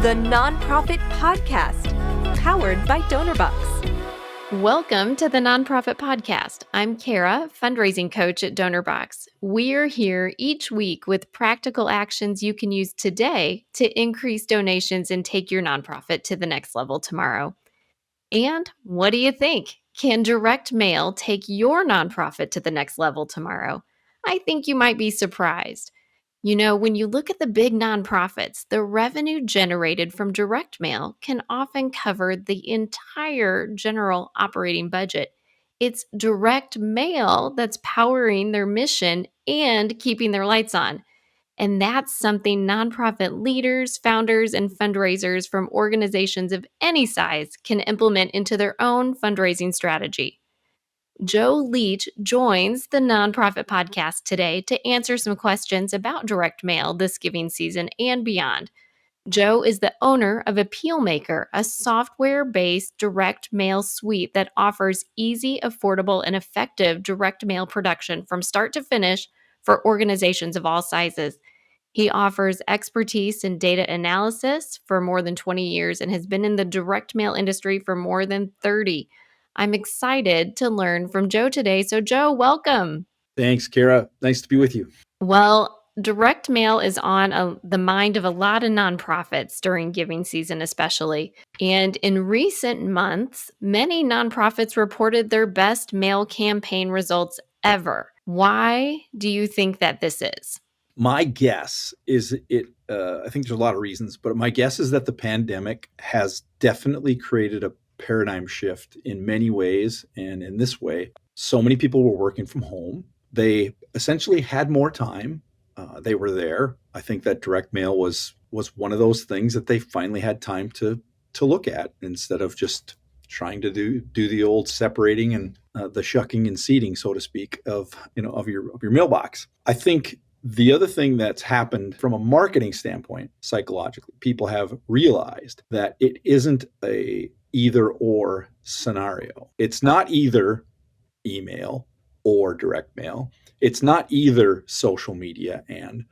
the Nonprofit Podcast, powered by Donorbox. Welcome to the Nonprofit Podcast. I'm Cara, fundraising coach at Donorbox. We're here each week with practical actions you can use today to increase donations and take your nonprofit to the next level tomorrow. And what do you think? Can direct mail take your nonprofit to the next level tomorrow? I think you might be surprised. You know, when you look at the big nonprofits, the revenue generated from direct mail can often cover the entire general operating budget. It's direct mail that's powering their mission and keeping their lights on. And that's something nonprofit leaders, founders, and fundraisers from organizations of any size can implement into their own fundraising strategy. Joe Leach joins the Nonprofit Podcast today to answer some questions about direct mail this giving season and beyond. Joe is the owner of AppealMaker, a software-based direct mail suite that offers easy, affordable, and effective direct mail production from start to finish for organizations of all sizes. He offers expertise in data analysis for more than 20 years and has been in the direct mail industry for more than 30. I'm excited to learn from Joe today. So, Joe, welcome. Thanks, Cara. Nice to be with you. Well, direct mail is on the mind of a lot of nonprofits during giving season, especially. And in recent months, many nonprofits reported their best mail campaign results ever. Why do you think that this is? My guess is I think there's a lot of reasons, but my guess is that the pandemic has definitely created a paradigm shift in many ways. And in this way, so many people were working from home. They essentially had more time. They were there. I think that direct mail was one of those things that they finally had time to look at instead of just trying to do the old separating and the shucking and seating, so to speak, of your mailbox. I think the other thing that's happened from a marketing standpoint, psychologically, people have realized that it isn't a either or scenario. It's not either email or direct mail. It's not either social media and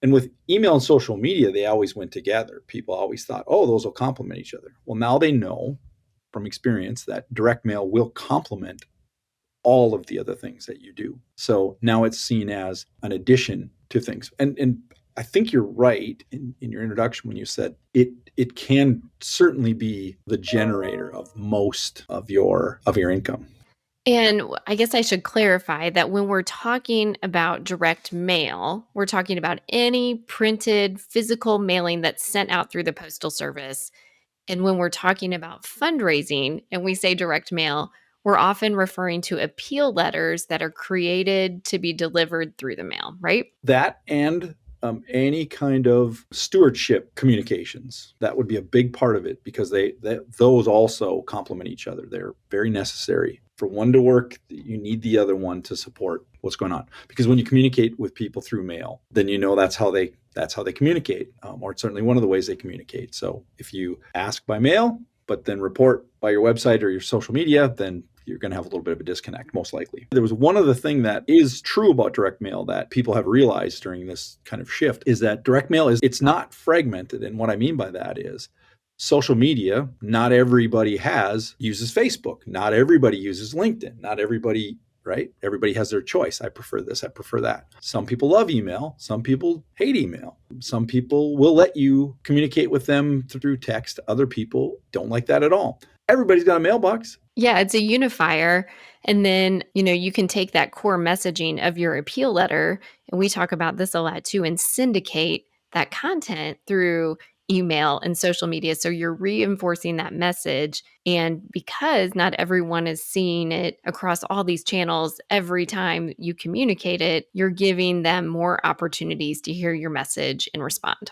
with email and social media, they always went together. People always thought, oh, those will complement each other. Well, now they know from experience that direct mail will complement all of the other things that you do. So now it's seen as an addition to things. And I think you're right in your introduction when you said it can certainly be the generator of most of your income. And I guess I should clarify that when we're talking about direct mail, we're talking about any printed physical mailing that's sent out through the Postal Service. And when we're talking about fundraising and we say direct mail, we're often referring to appeal letters that are created to be delivered through the mail, right? That and any kind of stewardship communications, that would be a big part of it because those also complement each other. They're very necessary. For one to work, you need the other one to support what's going on. Because when you communicate with people through mail, then you know that's how they communicate, or it's certainly one of the ways they communicate. So if you ask by mail, but then report by your website or your social media, then you're going to have a little bit of a disconnect, most likely. There was one other thing that is true about direct mail that people have realized during this kind of shift is that direct mail it's not fragmented. And what I mean by that is social media, not everybody uses Facebook. Not everybody uses LinkedIn. Not everybody, right? Everybody has their choice. I prefer this, I prefer that. Some people love email. Some people hate email. Some people will let you communicate with them through text. Other people don't like that at all. Everybody's got a mailbox. Yeah, it's a unifier. And then, you can take that core messaging of your appeal letter, and we talk about this a lot too, and syndicate that content through email and social media. So you're reinforcing that message. And because not everyone is seeing it across all these channels every time you communicate it, you're giving them more opportunities to hear your message and respond.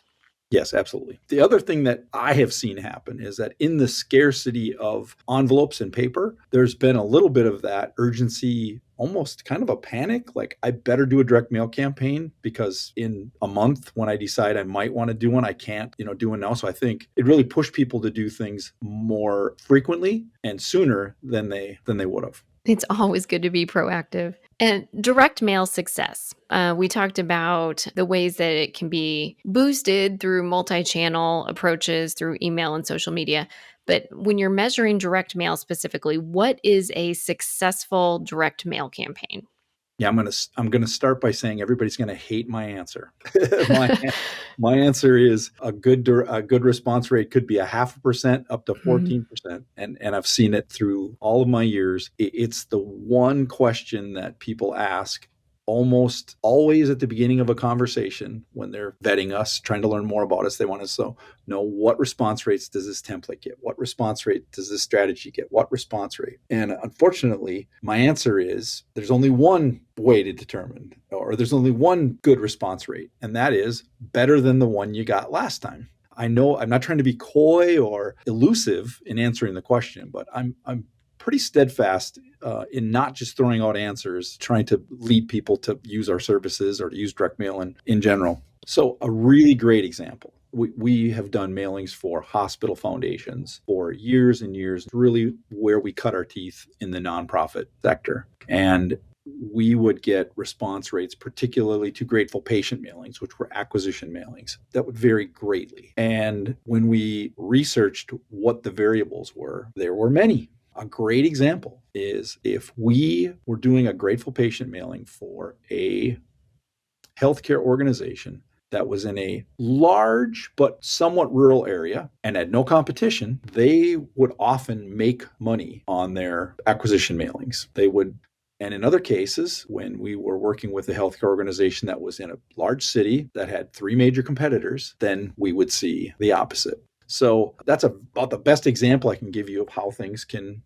Yes, absolutely. The other thing that I have seen happen is that in the scarcity of envelopes and paper, there's been a little bit of that urgency, almost kind of a panic. Like, I better do a direct mail campaign because in a month when I decide I might want to do one, I can't, do one now. So I think it really pushed people to do things more frequently and sooner than they would have. It's always good to be proactive. And direct mail success. We talked about the ways that it can be boosted through multi-channel approaches through email and social media. But when you're measuring direct mail specifically, what is a successful direct mail campaign? Yeah, I'm gonna start by saying everybody's gonna hate my answer. my my answer is a good response rate could be 0.5% up to Mhm. 14%, and I've seen it through all of my years. It's the one question that people ask almost always at the beginning of a conversation when they're vetting us, trying to learn more about us. They want to know, what response rates does this template get? What response rate does this strategy get? What response rate? And unfortunately, my answer is there's only one way to determine, or there's only one good response rate, and that is better than the one you got last time. I know I'm not trying to be coy or elusive in answering the question, but I'm pretty steadfast in not just throwing out answers, trying to lead people to use our services or to use direct mail in general. So a really great example. We have done mailings for hospital foundations for years and years, really where we cut our teeth in the nonprofit sector. And we would get response rates, particularly to grateful patient mailings, which were acquisition mailings, that would vary greatly. And when we researched what the variables were, there were many. A great example is if we were doing a grateful patient mailing for a healthcare organization that was in a large but somewhat rural area and had no competition, they would often make money on their acquisition mailings. And in other cases, when we were working with a healthcare organization that was in a large city that had 3 major competitors, then we would see the opposite. So that's about the best example I can give you of how things can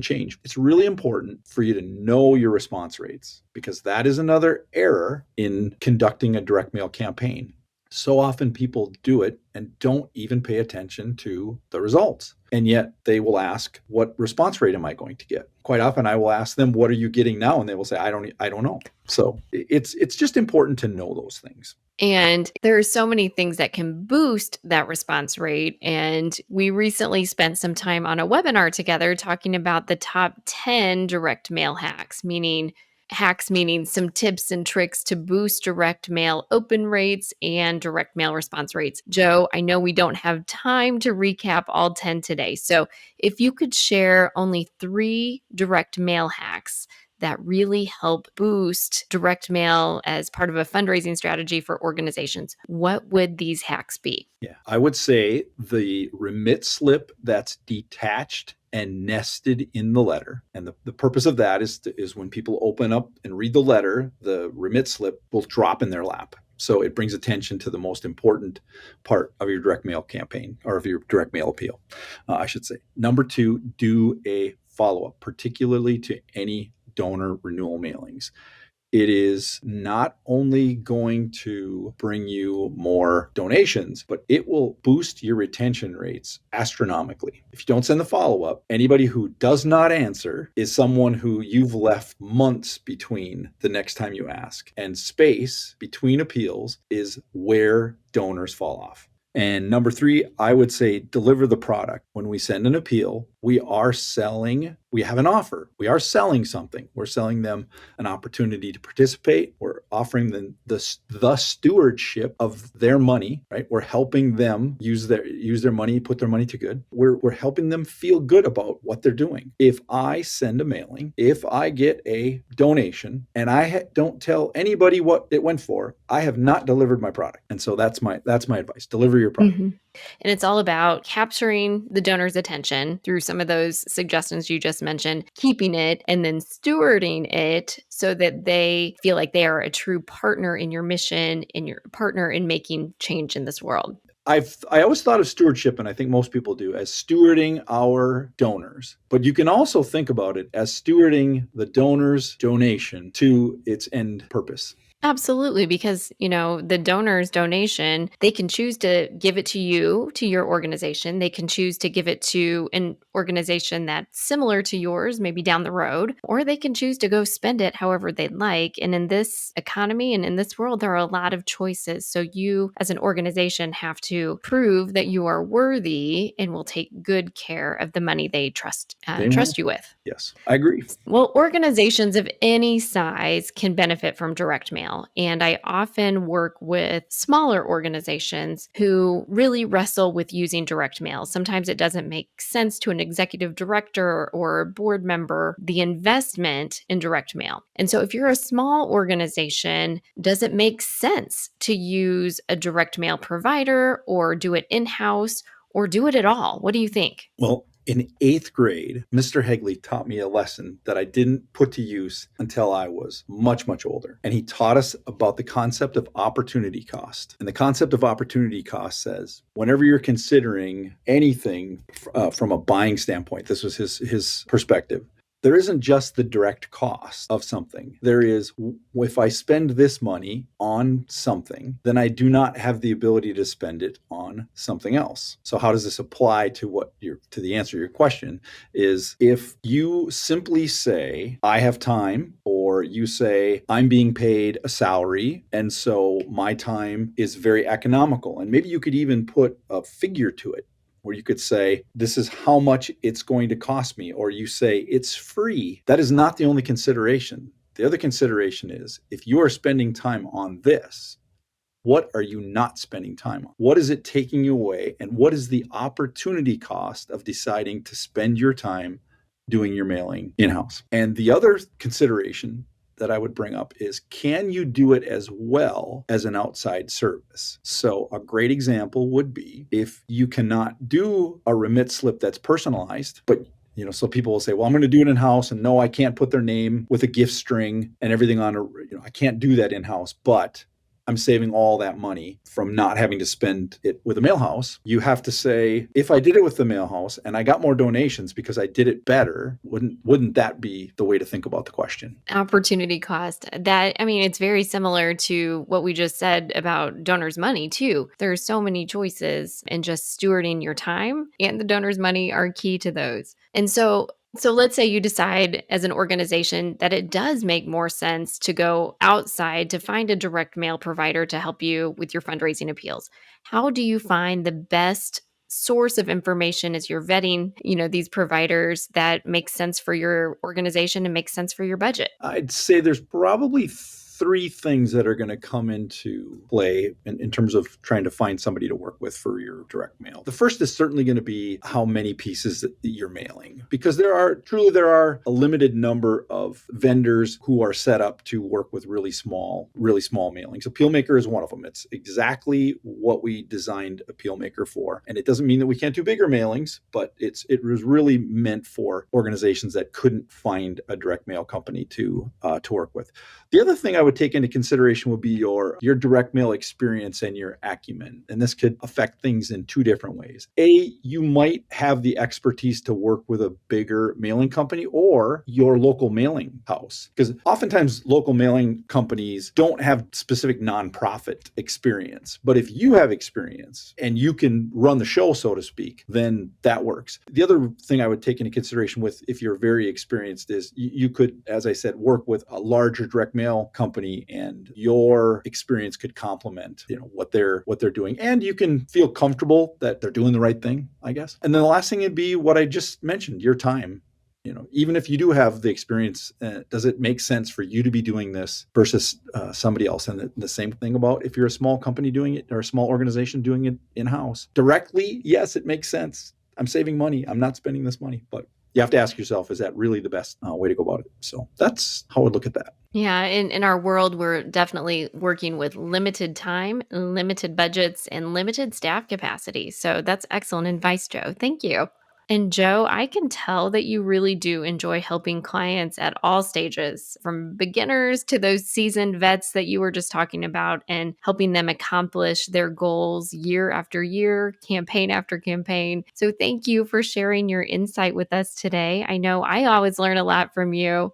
change. It's really important for you to know your response rates, because that is another error in conducting a direct mail campaign. So often people do it and don't even pay attention to the results. And yet they will ask, what response rate am I going to get? Quite often I will ask them, what are you getting now? And they will say, I don't know. So it's just important to know those things. And there are so many things that can boost that response rate. And we recently spent some time on a webinar together talking about the top 10 direct mail hacks, meaning some tips and tricks to boost direct mail open rates and direct mail response rates. Joe, I know we don't have time to recap all 10 today. So if you could share only 3 direct mail hacks that really help boost direct mail as part of a fundraising strategy for organizations, what would these hacks be? Yeah, I would say the remit slip that's detached and nested in the letter. And the purpose of that is when people open up and read the letter, the remit slip will drop in their lap. So it brings attention to the most important part of your direct mail campaign, or of your direct mail appeal, I should say. Number 2, do a follow-up, particularly to any donor renewal mailings. It is not only going to bring you more donations, but it will boost your retention rates astronomically. If you don't send the follow-up, anybody who does not answer is someone who you've left months between the next time you ask. And space between appeals is where donors fall off. And number 3, I would say deliver the product. When we send an appeal, we have an offer. We are selling something. We're selling them an opportunity to participate. We're offering them the stewardship of their money, right? We're helping them use their money, put their money to good. We're helping them feel good about what they're doing. If I send a mailing, if I get a donation, and I don't tell anybody what it went for, I have not delivered my product. And so that's my advice. Deliver your product. Mhm. And it's all about capturing the donor's attention through some of those suggestions you just mentioned, keeping it, and then stewarding it so that they feel like they are a true partner in your mission and your partner in making change in this world. I always thought of stewardship, and I think most people do, as stewarding our donors. But you can also think about it as stewarding the donor's donation to its end purpose. Absolutely, because, the donor's donation, they can choose to give it to you, to your organization. They can choose to give it to an organization that's similar to yours, maybe down the road, or they can choose to go spend it however they'd like. And in this economy and in this world, there are a lot of choices. So you, as an organization, have to prove that you are worthy and will take good care of the money they trust They will. trust you with. Yes, I agree. Well, organizations of any size can benefit from direct mail. And I often work with smaller organizations who really wrestle with using direct mail. Sometimes it doesn't make sense to an executive director or a board member, the investment in direct mail. And so if you're a small organization, does it make sense to use a direct mail provider or do it in-house or do it at all? What do you think? Well, in 8th grade, Mr. Hegley taught me a lesson that I didn't put to use until I was much, much older. And he taught us about the concept of opportunity cost. And the concept of opportunity cost says, whenever you're considering anything from a buying standpoint, this was his perspective. There isn't just the direct cost of something. There is, if I spend this money on something, then I do not have the ability to spend it on something else. So how does this apply to the answer to your question is if you simply say, I have time, or you say, I'm being paid a salary, and so my time is very economical. And maybe you could even put a figure to it, where you could say, this is how much it's going to cost me, or you say it's free. That is not the only consideration. The other consideration is if you are spending time on this, what are you not spending time on? What is it taking you away? And what is the opportunity cost of deciding to spend your time doing your mailing in-house? And the other consideration that I would bring up is, can you do it as well as an outside service? So a great example would be if you cannot do a remit slip that's personalized, but so people will say, well, I'm going to do it in-house, and no, I can't put their name with a gift string and everything on I can't do that in-house, but I'm saving all that money from not having to spend it with a mail house. You have to say, if I did it with the mail house and I got more donations because I did it better, wouldn't that be the way to think about the question? Opportunity cost. It's very similar to what we just said about donors' money too. There's so many choices, and just stewarding your time and the donors' money are key to those. And so let's say you decide as an organization that it does make more sense to go outside to find a direct mail provider to help you with your fundraising appeals. How do you find the best source of information as you're vetting, these providers that make sense for your organization and make sense for your budget? I'd say there's probably 3 things that are going to come into play in terms of trying to find somebody to work with for your direct mail. The first is certainly going to be how many pieces that you're mailing, because there are a limited number of vendors who are set up to work with really small mailings. AppealMaker is one of them. It's exactly what we designed AppealMaker for. And it doesn't mean that we can't do bigger mailings, but it was really meant for organizations that couldn't find a direct mail company to work with. The other thing I would take into consideration would be your direct mail experience and your acumen. And this could affect things in 2 different ways. A, you might have the expertise to work with a bigger mailing company or your local mailing house. Because oftentimes local mailing companies don't have specific nonprofit experience. But if you have experience and you can run the show, so to speak, then that works. The other thing I would take into consideration with, if you're very experienced, is you could, as I said, work with a larger direct mail company, and your experience could complement, what they're doing, and you can feel comfortable that they're doing the right thing, I guess. And then the last thing would be what I just mentioned: your time. Even if you do have the experience, does it make sense for you to be doing this versus somebody else? And the same thing about if you're a small company doing it or a small organization doing it in-house. Directly, yes, it makes sense. I'm saving money. I'm not spending this money. But you have to ask yourself, is that really the best way to go about it? So that's how I would look at that. Yeah, in our world, we're definitely working with limited time, limited budgets, and limited staff capacity. So that's excellent advice, Joe. Thank you. And Joe, I can tell that you really do enjoy helping clients at all stages, from beginners to those seasoned vets that you were just talking about, and helping them accomplish their goals year after year, campaign after campaign. So thank you for sharing your insight with us today. I know I always learn a lot from you.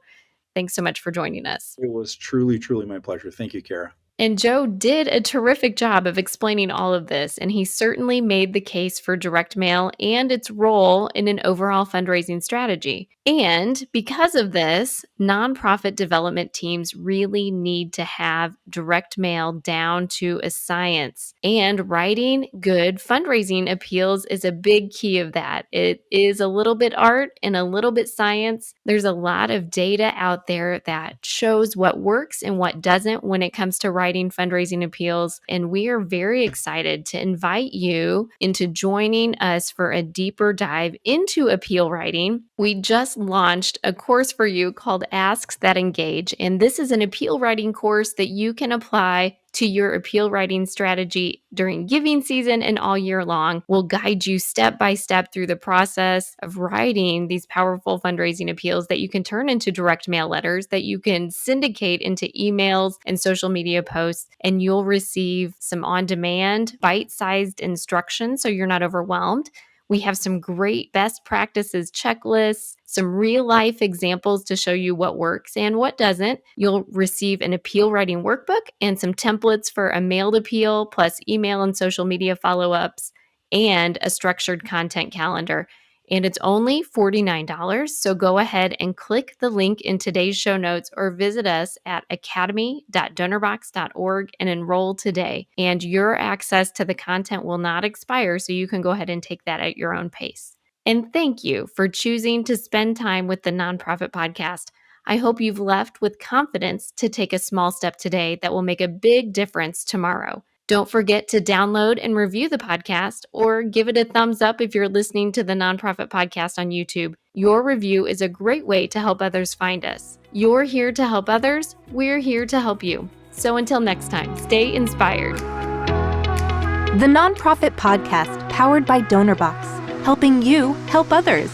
Thanks so much for joining us. It was truly, truly my pleasure. Thank you, Cara. And Joe did a terrific job of explaining all of this, and he certainly made the case for direct mail and its role in an overall fundraising strategy. And because of this, nonprofit development teams really need to have direct mail down to a science. And writing good fundraising appeals is a big key of that. It is a little bit art and a little bit science. There's a lot of data out there that shows what works and what doesn't when it comes to writing fundraising appeals. And we are very excited to invite you into joining us for a deeper dive into appeal writing. We just launched a course for you called Asks That Engage. And this is an appeal writing course that you can apply to your appeal writing strategy during giving season and all year long. We'll guide you step by step through the process of writing these powerful fundraising appeals that you can turn into direct mail letters, that you can syndicate into emails and social media posts, and you'll receive some on-demand, bite-sized instructions so you're not overwhelmed. We have some great best practices checklists, some real life examples to show you what works and what doesn't. You'll receive an appeal writing workbook and some templates for a mailed appeal, plus email and social media follow-ups, and a structured content calendar. And it's only $49. So go ahead and click the link in today's show notes or visit us at academy.donorbox.org and enroll today. And your access to the content will not expire, so you can go ahead and take that at your own pace. And thank you for choosing to spend time with the Nonprofit Podcast. I hope you've left with confidence to take a small step today that will make a big difference tomorrow. Don't forget to download and review the podcast, or give it a thumbs up if you're listening to the Nonprofit Podcast on YouTube. Your review is a great way to help others find us. You're here to help others. We're here to help you. So until next time, stay inspired. The Nonprofit Podcast, powered by Donorbox, helping you help others.